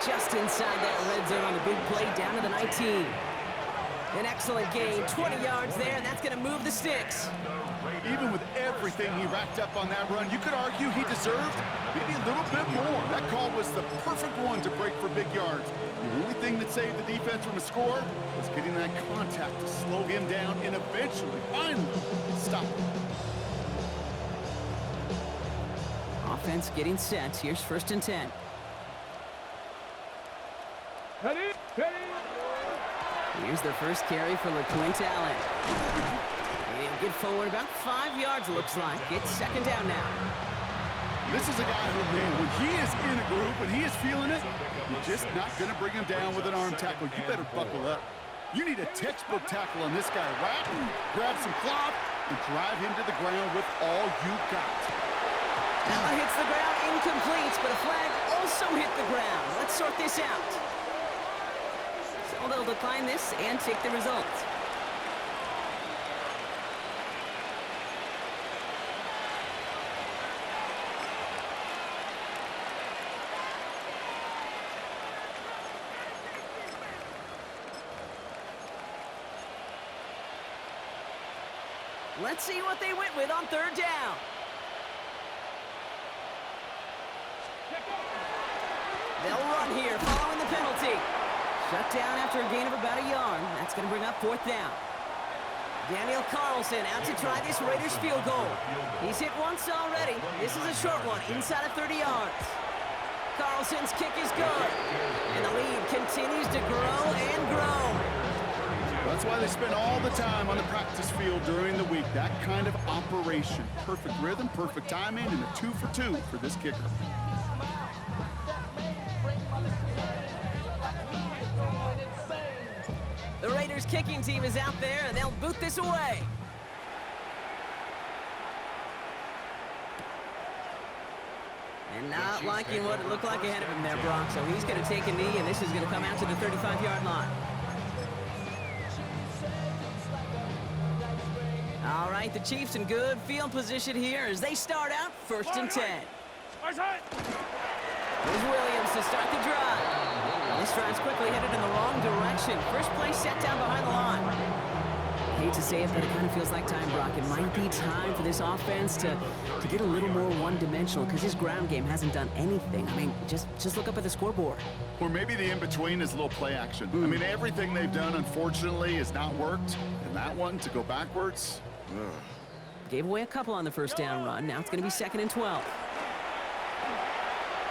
just inside that red zone on the big play down to the 19. An excellent gain, 20 yards there, and that's going to move the sticks. Even with everything he racked up on that run, you could argue he deserved maybe a little bit more. That call was the perfect one to break for big yards. The only thing that saved the defense from a score was getting that contact to slow him down and eventually, finally, stop him. Offense getting set. Here's 1st and 10. Ready? Here's the first carry for LeQuint Allen. He'll get forward about 5 yards, looks like. It's 2nd down now. This is a guy who, man, when he is in a group and he is feeling it, you're just not going to bring him down with an arm tackle. You better buckle up. You need a textbook tackle on this guy. Wrap him, grab some cloth, and drive him to the ground with all you got. Hits the ground, incomplete, but a flag also hit the ground. Let's sort this out. So they'll decline this and take the result. Let's see what they went with on 3rd down. They'll run here following the penalty. Shut down after a gain of about a yard. That's going to bring up 4th down. Daniel Carlson out to try this Raiders field goal. He's hit once already. This is a short one, inside of 30 yards. Carlson's kick is good. And the lead continues to grow and grow. That's why they spend all the time on the practice field during the week. That kind of operation. Perfect rhythm, perfect timing, and a 2 for 2 for this kicker. The Raiders kicking team is out there, and they'll boot this away. And not liking what it looked like ahead of him there, Brock. So he's going to take a knee, and this is going to come out to the 35-yard line. All right, the Chiefs in good field position here as they start out 1st and 10. There's Williams to start the drive. This drive's quickly headed in the wrong direction. First play set down behind the line. Hate to say it, but it kind of feels like time, Brock. It might be time for this offense to get a little more one-dimensional because his ground game hasn't done anything. I mean, just look up at the scoreboard. Or maybe the in-between is a little play action. I mean, everything they've done, unfortunately, has not worked. And that one, to go backwards, Gave away a couple on the 1st down run. Now it's going to be 2nd and 12.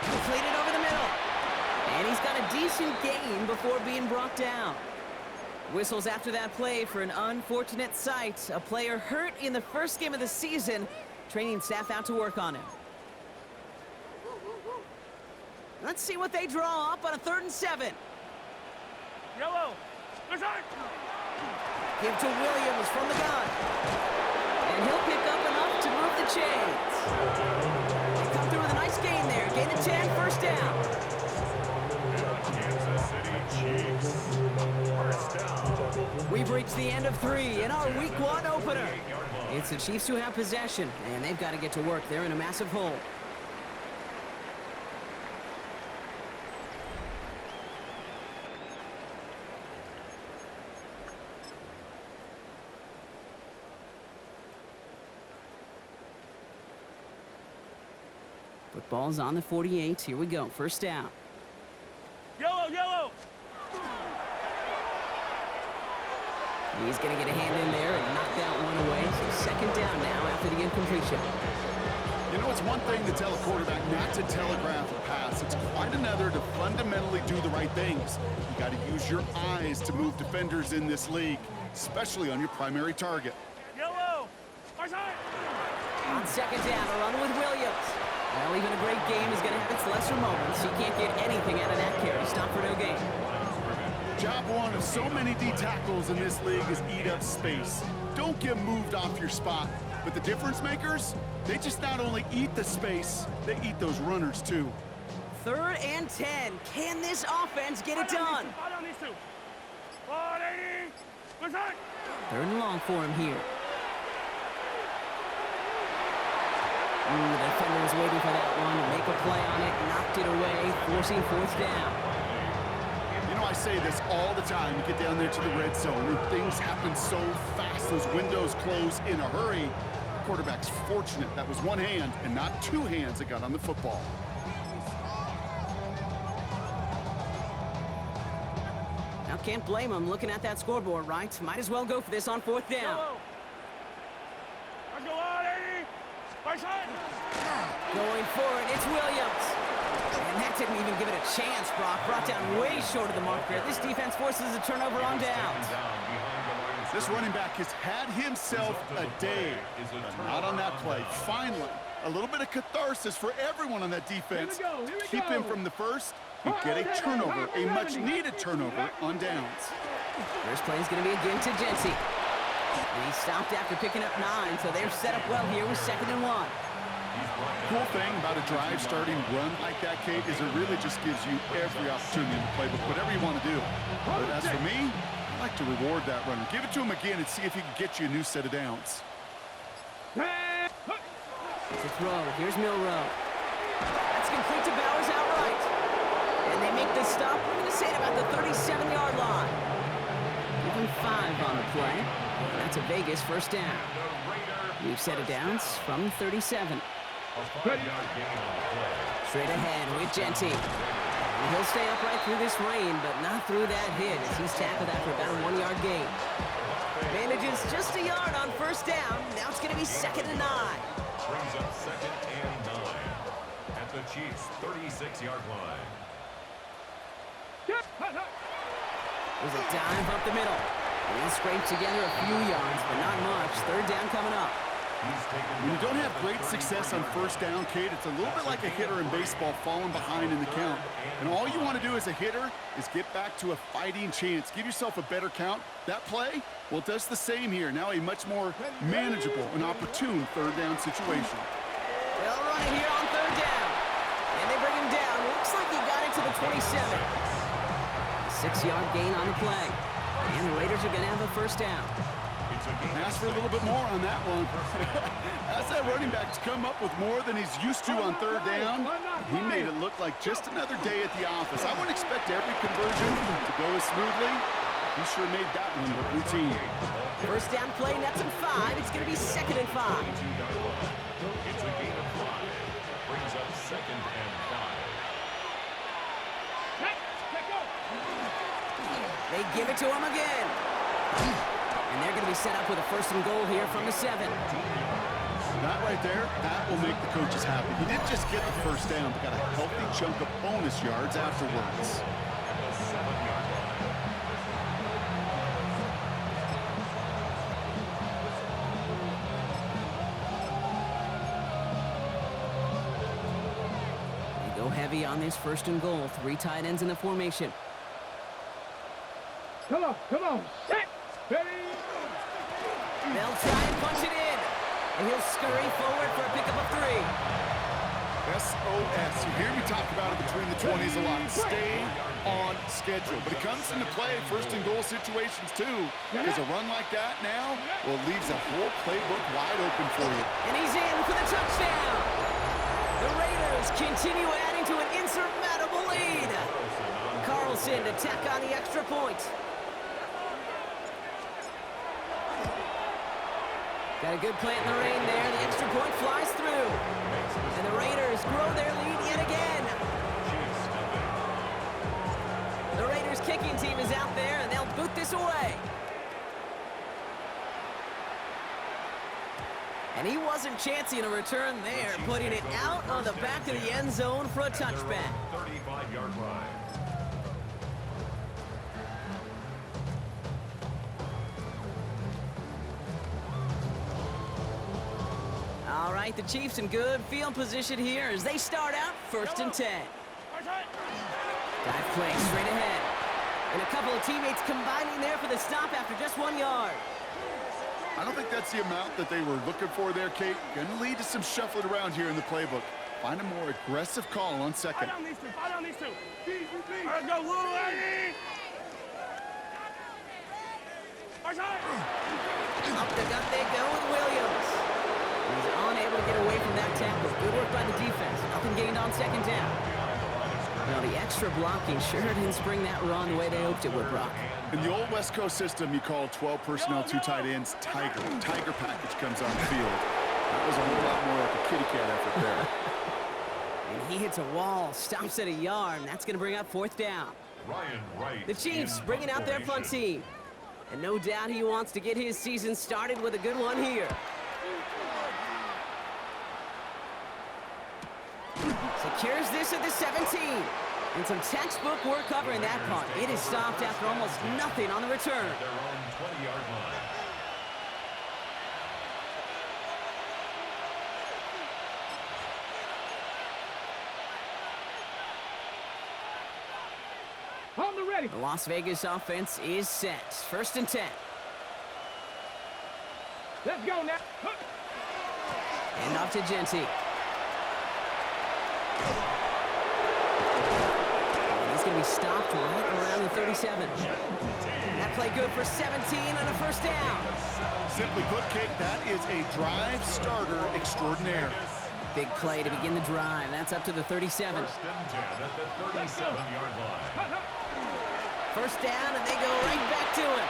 Completed over the middle. And he's got a decent gain before being brought down. Whistles after that play for an unfortunate sight. A player hurt in the first game of the season. Training staff out to work on him. Let's see what they draw up on a 3rd and 7. Yellow. Give to Williams from the gun. And he'll pick up enough to move the chains. They come through with a nice gain there. Gain of 10, 1st down. We've reached the end of 3 in our Week 1 opener. It's the Chiefs who have possession, and they've got to get to work. They're in a massive hole. Football's on the 48. Here we go. 1st down. Yellow. He's going to get a hand in there and knock that one away. So 2nd down now after the incompletion. You know, it's one thing to tell a quarterback not to telegraph a pass. It's quite another to fundamentally do the right things. You got to use your eyes to move defenders in this league, especially on your primary target. Yellow. On 2nd down, a run with Williams. Well, even a great game is going to have its lesser moments. He can't get anything out of that carry. Stop for no gain. Job one of so many D tackles in this league is eat up space. Don't get moved off your spot. But the difference makers, they just not only eat the space, they eat those runners too. 3rd and 10. Can this offense get it done? 3rd and long for him here. The defender was waiting for that one to make a play on it, knocked it away, forcing 4th down. I say this all the time. You get down there to the red zone, and things happen so fast. Those windows close in a hurry. The quarterback's fortunate that was one hand and not two hands that got on the football. Now, can't blame him looking at that scoreboard, right? Might as well go for this on 4th down. Yellow. Let's go on, Eddie. Right side. Going for it, it's Williams. And that didn't even give it a chance, Brock. Brought down way short of the mark there. This defense forces a turnover on downs. This running back has had himself a day, but not on that play. Finally, a little bit of catharsis for everyone on that defense. Keep him from the first, you get a turnover, a much-needed turnover on downs. First play is going to be again to Jency. And he stopped after picking up 9, so they're set up well here with 2nd and 1. Cool thing about a drive starting run like that, Kate, is it really just gives you every opportunity in the playbook, whatever you want to do. But as for me, I like to reward that runner. Give it to him again and see if he can get you a new set of downs. To throw, here's Milrow. That's complete to Bowers outright. And they make this stop, we're going to say, at about the 37-yard line. Give him 5 on the play. And that's a Vegas first down. New set of downs from 37. Straight ahead with Jency. And he'll stay upright through this rain, but not through that hit as he's tackled after about a 1-yard gain. Manages just a yard on first down. Now it's going to be 2nd and 9. Brings up 2nd and 9 at the Chiefs' 36-yard line. There's a dive up the middle. And he scrapes together a few yards, but not much. 3rd down coming up. When you don't have great success on first down, Kate, it's a little bit like a hitter in baseball falling behind in the count. And all you want to do as a hitter is get back to a fighting chance. Give yourself a better count. That play, well, it does the same here. Now a much more manageable and opportune 3rd down situation. They'll run it here on 3rd down. And they bring him down. Looks like he got it to the 27. 6-yard gain on the play. And the Raiders are going to have a first down. Ask for a little bit more on that one. As that running back's come up with more than he's used to on 3rd down, he made it look like just another day at the office. I wouldn't expect every conversion to go as smoothly. He sure made that one look routine. First down play, nets him 5. It's going to be 2nd and 5. It's a gain of 5. Brings up 2nd and 5. They give it to him again. And they're going to be set up with a 1st and goal here from the 7. That right there, that will make the coaches happy. He didn't just get the first down, but got a healthy chunk of bonus yards afterwards. They go heavy on this 1st and goal. 3 tight ends in the formation. Come on. Set. Ready. They'll try and punch it in. And he'll scurry forward for a pickup of 3. SOS. You hear me talk about it between the 20s a lot. Stay on schedule. But it comes into play 1st and goal situations too. Because a run like that now, well, leaves a whole playbook wide open for you. And he's in for the touchdown. The Raiders continue adding to an insurmountable lead. Carlson to tack on the extra point. Got a good plant in the rain there. The extra point flies through. And the Raiders grow their lead yet again. The Raiders kicking team is out there, and they'll boot this away. And he wasn't chancing a return there, putting it out on the back of the end zone for a touchback. 35-yard line. All right, the Chiefs in good field position here as they start out 1st and 10. Dive play straight ahead. And a couple of teammates combining there for the stop after just 1 yard. I don't think that's the amount that they were looking for there, Kate. Going to lead to some shuffling around here in the playbook. Find a more aggressive call on 2nd. Fight on these 2. Let's go, little lady. Up the gut they go with Williams. He's unable to get away from that tackle. Good work by the defense. Nothing gained on 2nd down. Well, the extra blocking sure didn't spring that run the way they hoped it would, Brock. In the old West Coast system, you call 12 personnel, 2 tight ends, Tiger. Tiger package comes on the field. That was a whole lot more like a kitty cat effort there. And he hits a wall, stops at a yard, and that's going to bring up 4th down. Ryan Wright. The Chiefs in bringing out their punt formation. team. And no doubt he wants to get his season started with a good one here. Secures this at the 17. And some textbook work covering that punt. It is stopped after almost nothing on the return. Their own 20-yard line. On the ready. The Las Vegas offense is set. 1st and 10. Let's go now. And off to Genty. He's going to be stopped right around the 37. That play good for 17 on a 1st down. Simply put, Kate, that is a drive starter extraordinaire. Big play to begin the drive. That's up to the 37. 1st and 10 at the 37-yard line. 1st down, and they go right back to him.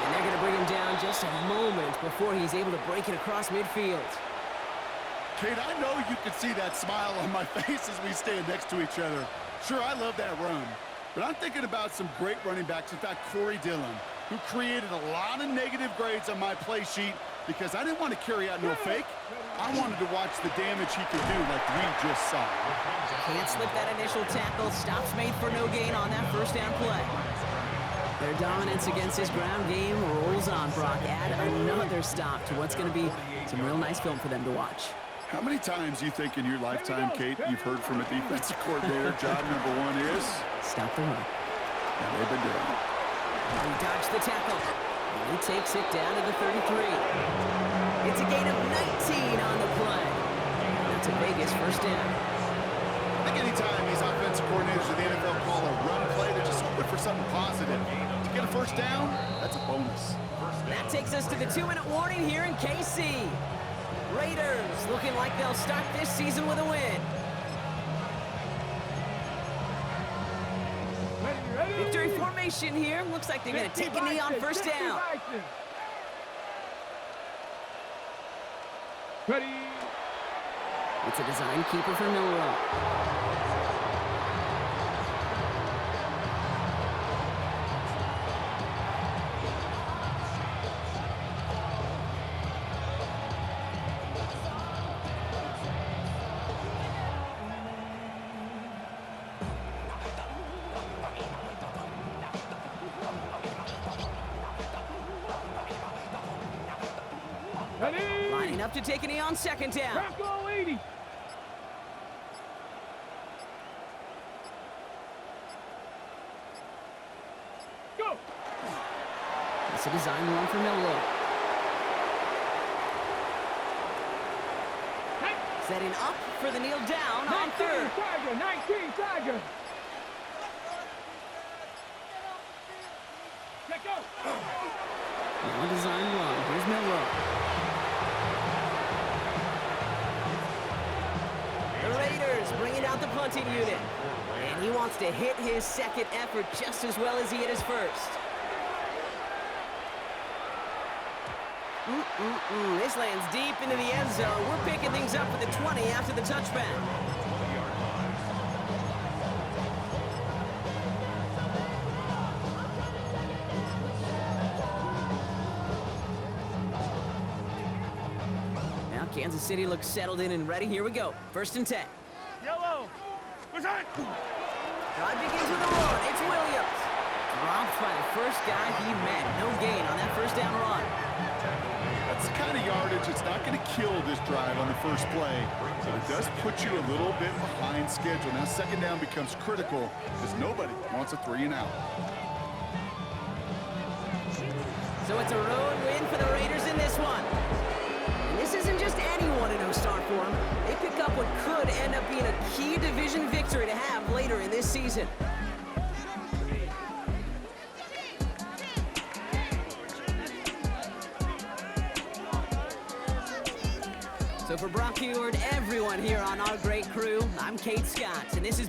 And they're going to bring him down just a moment before he's able to break it across midfield. Kate, I know you can see that smile on my face as we stand next to each other. Sure, I love that run. But I'm thinking about some great running backs. In fact, Corey Dillon, who created a lot of negative grades on my play sheet because I didn't want to carry out no fake. I wanted to watch the damage he could do like we just saw. Can't slip that initial tackle. Stops made for no gain on that 1st down play. Their dominance against his ground game rolls on, Brock. Add another stop to what's going to be some real nice film for them to watch. How many times do you think in your lifetime, Kate, you've heard from a defensive coordinator, job number 1 is? Stop the run. And they've been doing it. He dodged the tackle. And he takes it down to the 33. It's a gain of 19 on the play. That's a Vegas 1st down. I think anytime these offensive coordinators in the NFL call a run play, they're just hoping for something positive. To get a 1st down, that's a bonus. That takes us to the 2-minute warning here in KC. Raiders looking like they'll start this season with a win. Victory formation here. Looks like they're going to take a knee on 1st down. Ready. It's a design keeper for Milroe. Ready. Lining up to take a knee on 2nd down. Back goal 80. Go. It's a design run for Milroe. Setting up for the kneel down on 3rd. Tiger. 19 Tiger. Let go. Now a design run. Here's Milroe. The Raiders bringing out the punting unit. And he wants to hit his 2nd effort just as well as he hit his 1st. This lands deep into the end zone. We're picking things up for the 20 after the touchback. Now Kansas City looks settled in and ready. Here we go. 1st and 10. Yellow. What's that? Drive begins with a run. It's Williams. Dropped by the 1st guy he met. No gain on that 1st down run. That's the kind of yardage that's not going to kill this drive on the 1st play, but it does put you a little bit behind schedule. Now 2nd down becomes critical because nobody wants a 3 and out. So it's a road win for the Raiders in this one. And this isn't just anyone in start for them. They pick up what could end up being a key division victory to have later in this season. So for Brock Huard, everyone here on our great crew, I'm Kate Scott, and this is